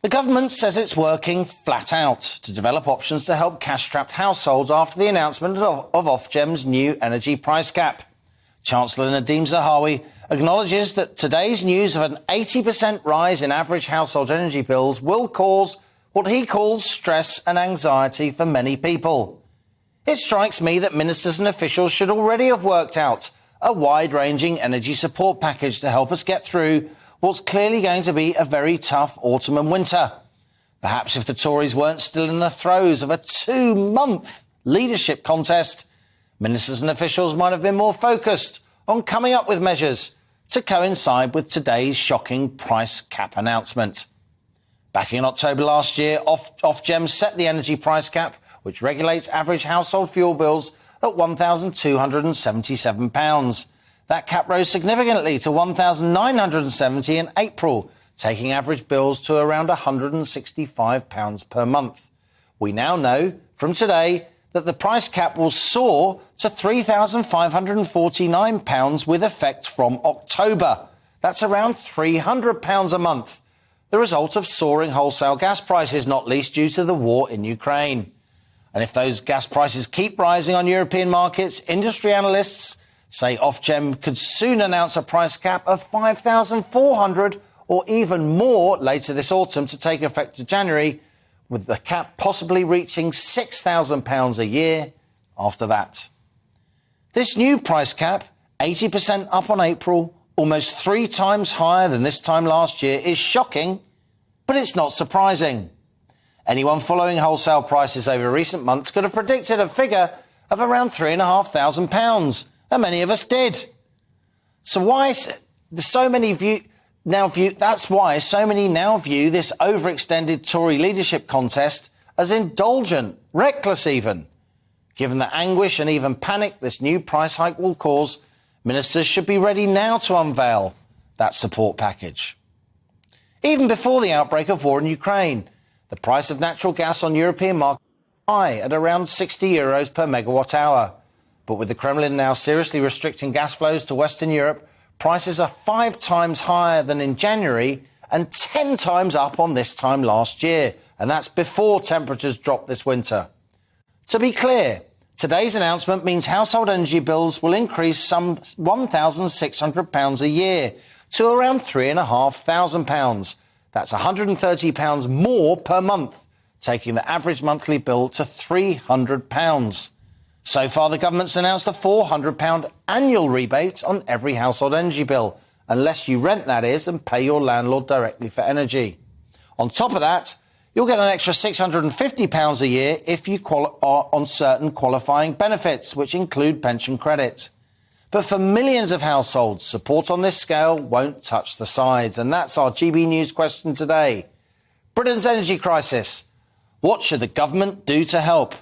The government says it's working flat out to develop options to help cash-strapped households after the announcement of Ofgem's new energy price cap. Chancellor Nadhim Zahawi acknowledges that today's news of an 80% rise in average household energy bills will cause what he calls stress and anxiety for many people. It strikes me that ministers and officials should already have worked out a wide-ranging energy support package to help us get through what's clearly going to be a very tough autumn and winter. Perhaps if the Tories weren't still in the throes of a 2-month leadership contest, ministers and officials might have been more focused on coming up with measures to coincide with today's shocking price cap announcement. Back in October last year, Ofgem set the energy price cap, which regulates average household fuel bills, at £1,277. That cap rose significantly to £1,970 in April, taking average bills to around £165 per month. We now know from today that the price cap will soar to £3,549 with effect from October. That's around £300 a month, the result of soaring wholesale gas prices, not least due to the war in Ukraine. And if those gas prices keep rising on European markets, industry analysts say Ofgem could soon announce a price cap of £5,400 or even more later this autumn to take effect to January, with the cap possibly reaching £6,000 a year after that. This new price cap, 80% up on April, almost 3 times higher than this time last year, is shocking, but it's not surprising. Anyone following wholesale prices over recent months could have predicted a figure of around £3,500, and many of us did. So why so many now view this overextended Tory leadership contest as indulgent, reckless even. Given the anguish and even panic this new price hike will cause, ministers should be ready now to unveil that support package. Even before the outbreak of war in Ukraine, the price of natural gas on European markets was high at around €60 per megawatt hour. But with the Kremlin now seriously restricting gas flows to Western Europe, prices are 5 times higher than in January and 10 times up on this time last year. And that's before temperatures dropped this winter. To be clear, today's announcement means household energy bills will increase some £1,600 a year to around £3,500. That's £130 more per month, taking the average monthly bill to £300. So far, the government's announced a £400 annual rebate on every household energy bill, unless you rent, that is, and pay your landlord directly for energy. On top of that, you'll get an extra £650 a year if you are on certain qualifying benefits, which include pension credit. But for millions of households, support on this scale won't touch the sides. And that's our GB News question today. Britain's energy crisis. What should the government do to help?